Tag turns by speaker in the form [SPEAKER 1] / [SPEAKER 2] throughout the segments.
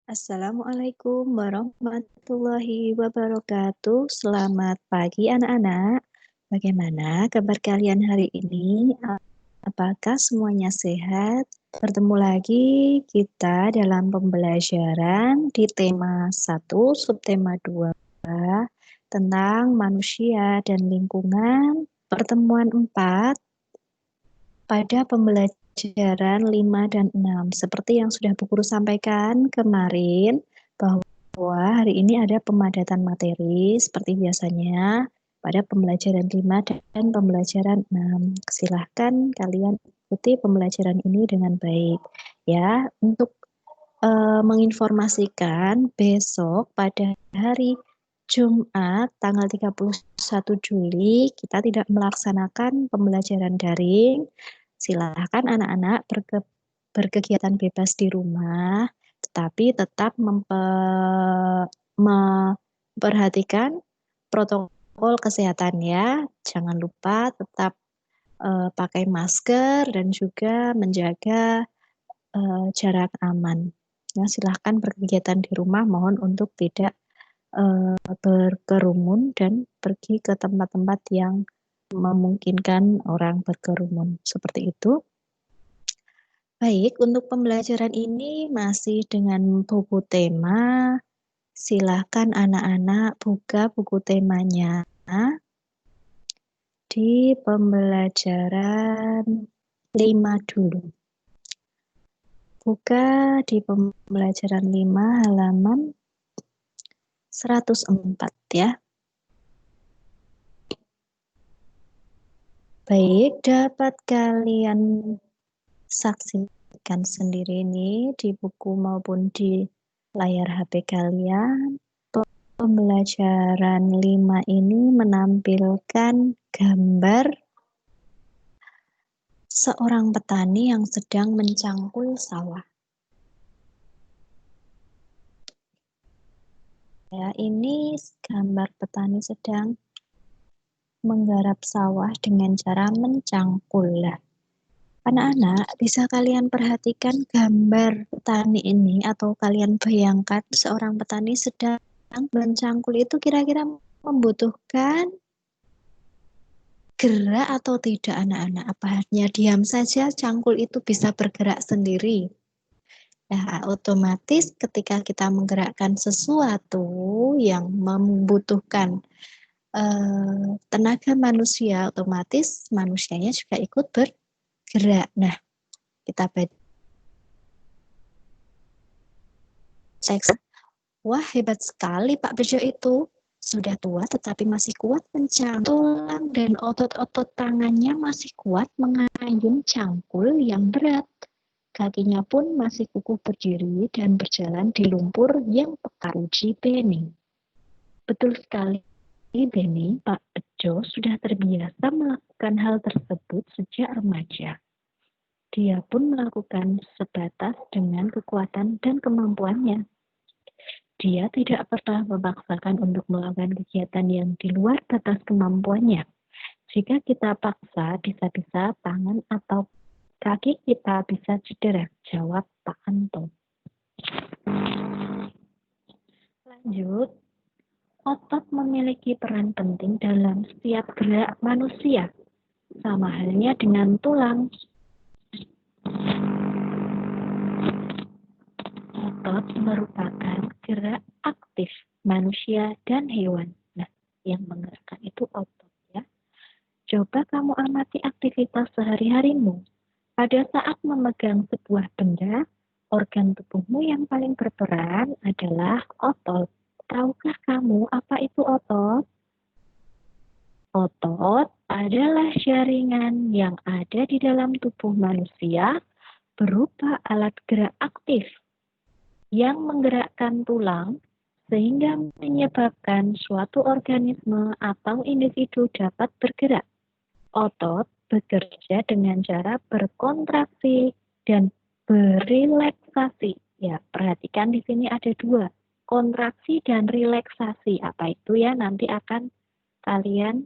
[SPEAKER 1] Assalamualaikum warahmatullahi wabarakatuh. Selamat pagi anak-anak. Bagaimana kabar kalian hari ini? Apakah semuanya sehat? Bertemu lagi kita dalam pembelajaran di tema 1, subtema 2 tentang manusia dan lingkungan. Pertemuan 4 pada pembelajaran 5 dan 6. Seperti yang sudah Bu Guru sampaikan kemarin, bahwa hari ini ada pemadatan materi seperti biasanya pada pembelajaran 5 dan pembelajaran 6. Silahkan kalian ikuti pembelajaran ini dengan baik. Ya, untuk menginformasikan besok pada hari Jumat tanggal 31 Juli kita tidak melaksanakan pembelajaran daring. Silahkan anak-anak berkegiatan bebas di rumah, tetapi tetap memperhatikan protokol kesehatan ya. Jangan lupa tetap pakai masker dan juga menjaga jarak aman. Ya, silahkan berkegiatan di rumah, mohon untuk tidak berkerumun dan pergi ke tempat-tempat yang memungkinkan orang berkerumun. Seperti itu. Baik, untuk pembelajaran ini masih dengan buku tema. Silahkan anak-anak buka buku temanya di pembelajaran 5 dulu. Buka di pembelajaran 5 halaman 104 ya. Baik, dapat kalian saksikan sendiri ini di buku maupun di layar HP kalian. Pembelajaran 5 ini menampilkan gambar seorang petani yang sedang mencangkul sawah. Ya, ini gambar petani sedang menggarap sawah dengan cara mencangkul. Anak-anak, bisa kalian perhatikan gambar petani ini atau kalian bayangkan seorang petani sedang mencangkul itu kira-kira membutuhkan gerak atau tidak anak-anak? Apa hanya diam saja cangkul itu bisa bergerak sendiri? Nah, otomatis ketika kita menggerakkan sesuatu yang membutuhkan tenaga manusia, otomatis manusianya juga ikut bergerak. Nah, kita baca. Wah, hebat sekali Pak Bejo itu. Sudah tua tetapi masih kuat mencangkul, tulang dan otot-otot tangannya masih kuat mengayun cangkul yang berat. Kakinya pun masih kukuh berdiri dan berjalan di lumpur yang pekat, uji Beni. Betul sekali, Beni. Pak Bejo sudah terbiasa melakukan hal tersebut sejak remaja. Dia pun melakukan sebatas dengan kekuatan dan kemampuannya. Dia tidak pernah memaksakan untuk melakukan kegiatan yang di luar batas kemampuannya. Jika kita paksa, bisa-bisa tangan atau kaki kita bisa cedera, jawab Pak Anto. Lanjut, otot memiliki peran penting dalam setiap gerak manusia, sama halnya dengan tulang. Otot merupakan gerak aktif manusia dan hewan. Nah, yang menggerakkan itu otot ya. Coba kamu amati aktivitas sehari-harimu. Pada saat memegang sebuah benda, organ tubuhmu yang paling berperan adalah otot. Tahukah kamu apa itu otot? Otot adalah jaringan yang ada di dalam tubuh manusia berupa alat gerak aktif yang menggerakkan tulang sehingga menyebabkan suatu organisme atau individu dapat bergerak. Otot bekerja dengan cara berkontraksi dan berelaksasi. Ya, perhatikan di sini ada dua, kontraksi dan relaksasi. Apa itu ya? Nanti akan kalian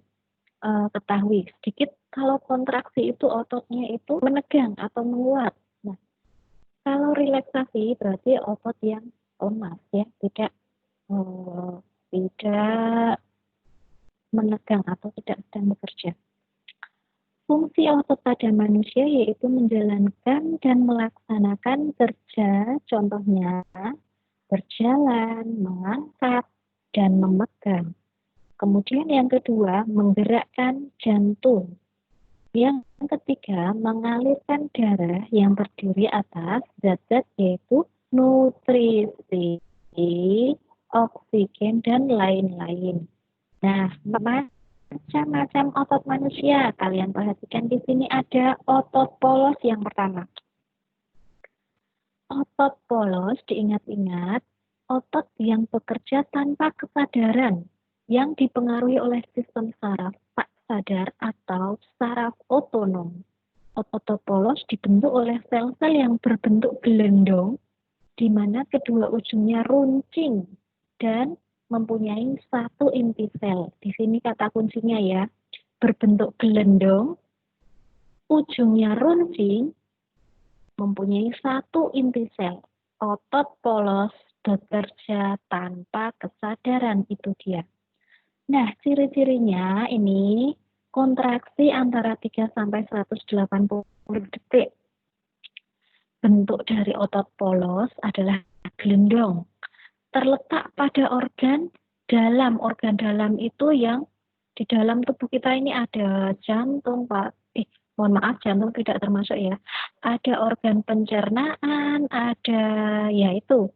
[SPEAKER 1] ketahui sedikit. Kalau kontraksi itu ototnya itu menegang atau menguat. Nah, kalau relaksasi berarti otot yang lemas ya, tidak menegang atau tidak sedang bekerja. Fungsi otot pada manusia yaitu menjalankan dan melaksanakan kerja, contohnya berjalan, mengangkat, dan memegang. Kemudian yang kedua, menggerakkan jantung. Yang ketiga, mengalirkan darah yang terdiri atas zat-zat yaitu nutrisi, oksigen, dan lain-lain. Nah, macam-macam otot manusia. Kalian perhatikan di sini ada otot polos yang pertama. Otot polos, diingat-ingat, otot yang bekerja tanpa kesadaran, yang dipengaruhi oleh sistem saraf tak sadar atau saraf otonom. Otot polos dibentuk oleh sel-sel yang berbentuk gelendong, di mana kedua ujungnya runcing dan mempunyai satu inti sel. Di sini kata kuncinya ya, berbentuk gelendong, ujungnya runcing, mempunyai satu inti sel. Otot polos bekerja tanpa kesadaran, itu dia. Nah, ciri-cirinya ini kontraksi antara 3 sampai 180 detik. Bentuk dari otot polos adalah gelendong. Terletak pada organ dalam itu yang di dalam tubuh kita ini ada jantung, Pak. Mohon maaf, jantung tidak termasuk ya. Ada organ pencernaan, ada yaitu.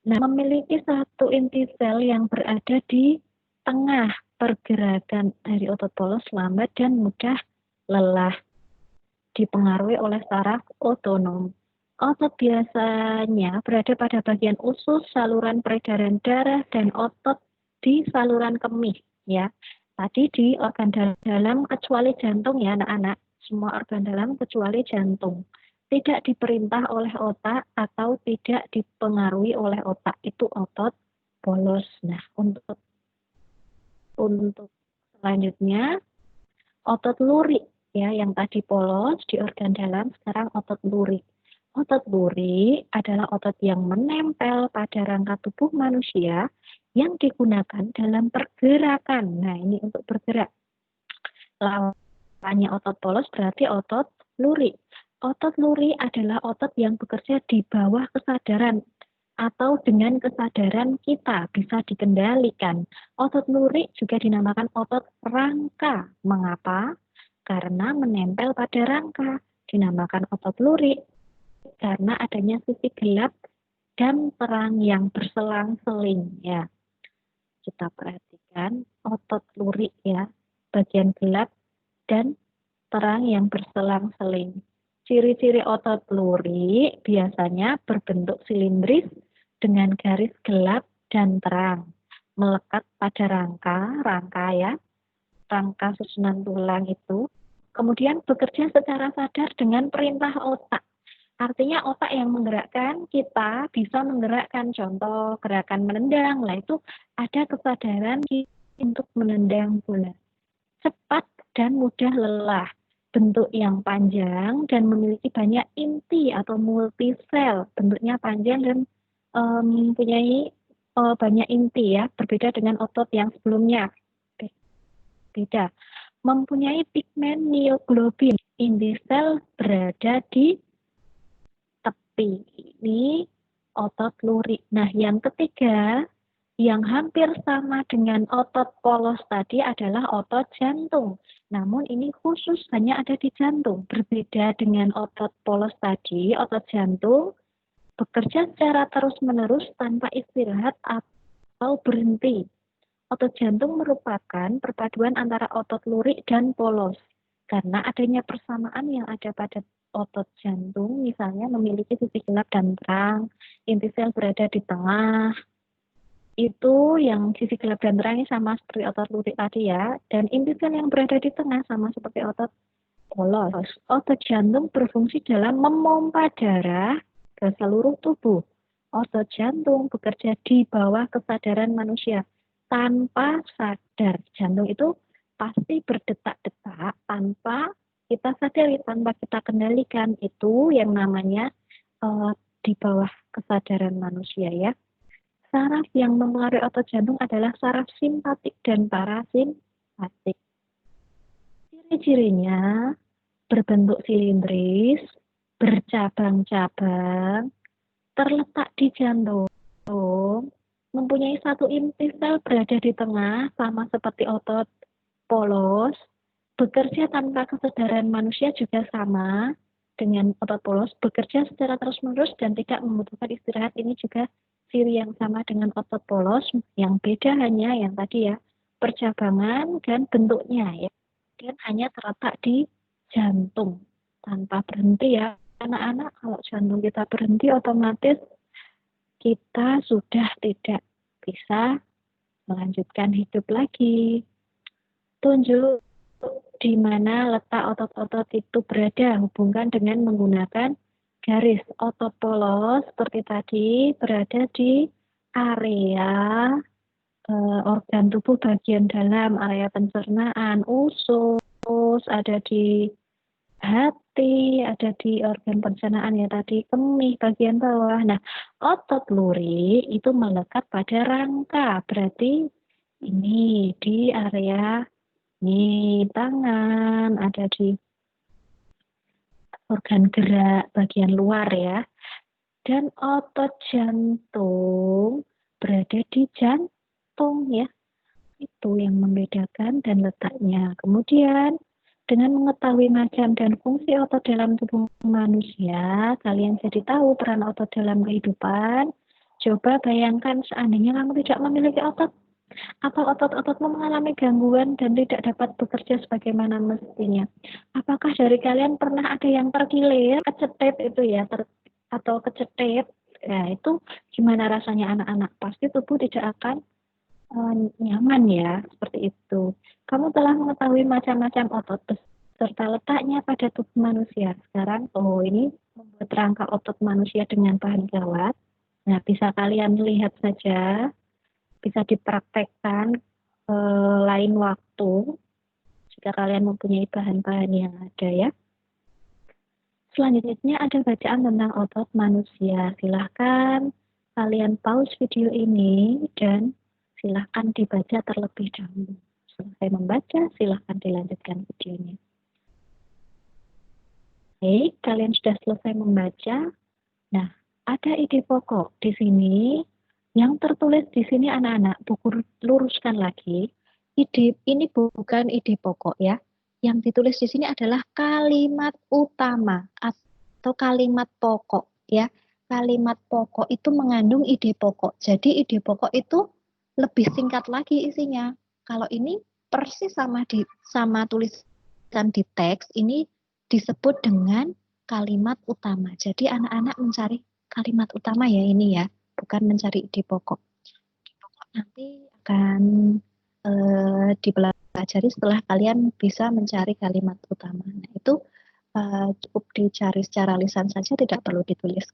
[SPEAKER 1] Nah, memiliki satu inti sel yang berada di tengah. Pergerakan dari otot polos lambat dan mudah lelah, dipengaruhi oleh saraf otonom. Otot biasanya berada pada bagian usus, saluran peredaran darah, dan otot di saluran kemih. Ya, tadi di organ dalam kecuali jantung ya anak-anak, semua organ dalam kecuali jantung. Tidak diperintah oleh otak atau tidak dipengaruhi oleh otak, itu otot polos. Nah, untuk selanjutnya otot lurik ya, yang tadi polos di organ dalam, sekarang otot lurik. Otot lurik adalah otot yang menempel pada rangka tubuh manusia yang digunakan dalam pergerakan. Nah, ini untuk bergerak. Lawannya otot polos berarti otot lurik. Otot lurik adalah otot yang bekerja di bawah kesadaran atau dengan kesadaran kita bisa dikendalikan. Otot lurik juga dinamakan otot rangka. Mengapa? Karena menempel pada rangka. Dinamakan otot lurik karena adanya sisi gelap dan terang yang berselang-seling ya. Kita perhatikan otot lurik ya, bagian gelap dan terang yang berselang-seling. Ciri-ciri otot lurik biasanya berbentuk silindris dengan garis gelap dan terang, melekat pada rangka ya, rangka susunan tulang itu, kemudian bekerja secara sadar dengan perintah otak. Artinya otak yang menggerakkan, kita bisa menggerakkan, contoh gerakan menendang, lah itu ada kesadaran untuk menendang bola. Cepat dan mudah lelah, bentuk yang panjang dan memiliki banyak inti atau multisel, bentuknya panjang dan mempunyai banyak inti ya, berbeda dengan otot yang sebelumnya. Beda. Mempunyai pigmen mioglobin, inti sel berada di tepi. Ini otot lurik. Nah, yang ketiga, yang hampir sama dengan otot polos tadi adalah otot jantung. Namun ini khusus hanya ada di jantung. Berbeda dengan otot polos tadi, otot jantung bekerja secara terus-menerus tanpa istirahat atau berhenti. Otot jantung merupakan perpaduan antara otot lurik dan polos. Karena adanya persamaan yang ada pada otot jantung, misalnya memiliki sisi gelap dan terang, inti sel berada di tengah, itu yang sisi gelap dan terang ini sama seperti otot lurik tadi ya, dan inti sel yang berada di tengah sama seperti otot polos. Otot jantung berfungsi dalam memompa darah ke seluruh tubuh. Otot jantung bekerja di bawah kesadaran manusia tanpa sadar. Jantung itu pasti berdetak-detak tanpa kita sadari, tanpa kita kendalikan. Itu yang namanya di bawah kesadaran manusia ya. Saraf yang mempengaruhi otot jantung adalah saraf simpatik dan parasimpatik. Ciri-cirinya berbentuk silindris, bercabang-cabang, terletak di jantung, mempunyai satu inti sel berada di tengah, sama seperti otot polos, bekerja tanpa kesadaran manusia juga sama dengan otot polos, bekerja secara terus-menerus dan tidak membutuhkan istirahat. Ini juga ciri yang sama dengan otot polos, yang beda hanya yang tadi ya, percabangan dan bentuknya ya, dan hanya terletak di jantung tanpa berhenti ya. Anak-anak, kalau jantung kita berhenti otomatis kita sudah tidak bisa melanjutkan hidup lagi. Tunjuk di mana letak otot-otot itu berada, hubungkan dengan menggunakan garis. Otot polos seperti tadi berada di area organ tubuh bagian dalam, area pencernaan, usus, ada di hati, ada di organ pencernaan ya tadi, kemih bagian bawah. Nah, otot lurik itu melekat pada rangka, berarti ini di area ini tangan, ada di organ gerak bagian luar ya. Dan otot jantung berada di jantung ya. Itu yang membedakan dan letaknya. Kemudian dengan mengetahui macam dan fungsi otot dalam tubuh manusia, kalian jadi tahu peran otot dalam kehidupan. Coba bayangkan seandainya kamu tidak memiliki otot, atau otot-ototmu mengalami gangguan dan tidak dapat bekerja sebagaimana mestinya. Apakah dari kalian pernah ada yang terkilir, kecetit itu ya, atau kecetit? Ya, itu gimana rasanya anak-anak? Pasti tubuh tidak akan nyaman ya, seperti itu. Kamu telah mengetahui macam-macam otot serta letaknya pada tubuh manusia. Sekarang, ini membuat rangka otot manusia dengan bahan gawat. Nah, bisa kalian lihat saja, bisa dipraktekkan lain waktu jika kalian mempunyai bahan-bahan yang ada ya. Selanjutnya ada bacaan tentang otot manusia. Silahkan kalian pause video ini dan silahkan dibaca terlebih dahulu. Selesai membaca, silahkan dilanjutkan videonya. Oke, kalian sudah selesai membaca. Nah, ada ide pokok di sini. Yang tertulis di sini anak-anak, buku luruskan lagi. Ide ini bukan ide pokok ya. Yang ditulis di sini adalah kalimat utama atau kalimat pokok ya. Kalimat pokok itu mengandung ide pokok. Jadi ide pokok itu lebih singkat lagi isinya. Kalau ini persis sama tulisan di teks, ini disebut dengan kalimat utama. Jadi anak-anak mencari kalimat utama ya ini ya, bukan mencari ide pokok. Ide pokok nanti akan dipelajari setelah kalian bisa mencari kalimat utama. Nah, itu cukup dicari secara lisan saja, tidak perlu ditulis.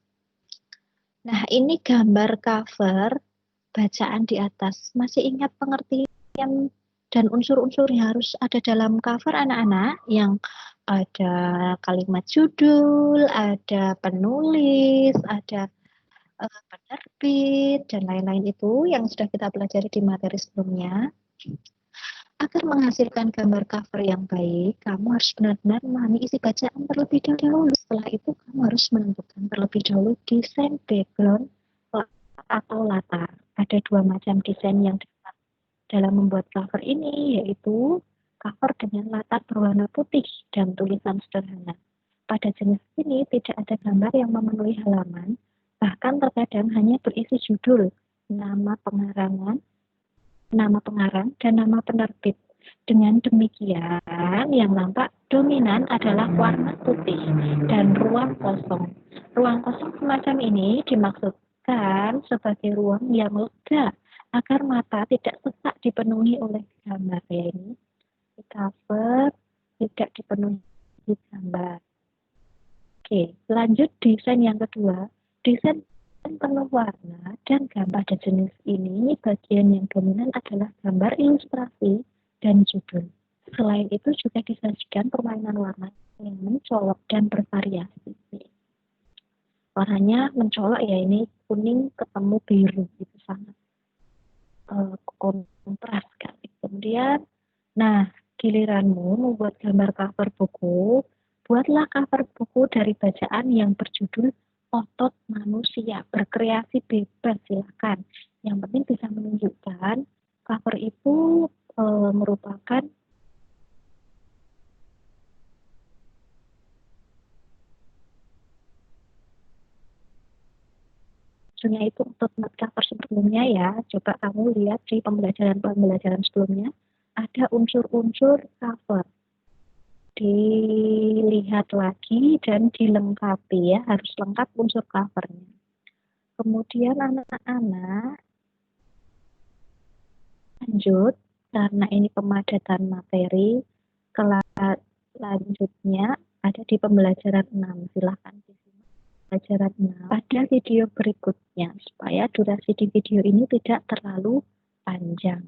[SPEAKER 1] Nah, ini gambar cover bacaan di atas. Masih ingat pengertian dan unsur-unsur yang harus ada dalam cover anak-anak? Yang ada kalimat judul, ada penulis, ada penerbit, dan lain-lain itu yang sudah kita pelajari di materi sebelumnya. Agar menghasilkan gambar cover yang baik, kamu harus benar-benar memahami isi bacaan terlebih dahulu. Setelah itu, kamu harus menentukan terlebih dahulu desain background atau latar. Ada dua macam desain yang dalam membuat cover ini, yaitu cover dengan latar berwarna putih dan tulisan sederhana. Pada jenis ini tidak ada gambar yang memenuhi halaman, bahkan terkadang hanya berisi judul, nama pengarang, dan nama penerbit. Dengan demikian, yang nampak dominan adalah warna putih dan ruang kosong. Ruang kosong semacam ini dimaksudkan sebagai ruang yang lega agar mata tidak sesak dipenuhi oleh gambar. Ya, ini di cover tidak dipenuhi gambar. Oke, lanjut desain yang kedua. Desain penuh warna dan gambar pada jenis ini, bagian yang dominan adalah gambar ilustrasi dan judul. Selain itu juga disajikan permainan warna yang mencolok dan bervariasi. Warnanya mencolok ya, ini kuning ketemu biru gitu, sangat kontras sekali. Kemudian, nah giliranmu membuat gambar cover buku, buatlah cover buku dari bacaan yang berjudul Otot Manusia. Berkreasi bebas, silakan. Yang penting bisa menunjukkan cover itu merupakan itu untuk cover sebelumnya ya. Coba kamu lihat di pembelajaran sebelumnya, ada unsur-unsur cover. Dilihat lagi dan dilengkapi ya, harus lengkap unsur covernya. Kemudian anak-anak lanjut, karena ini pemadatan materi, kelas lanjutnya ada di pembelajaran 6. Silahkan disimak pembelajaran 6 pada video berikutnya, supaya durasi di video ini tidak terlalu panjang.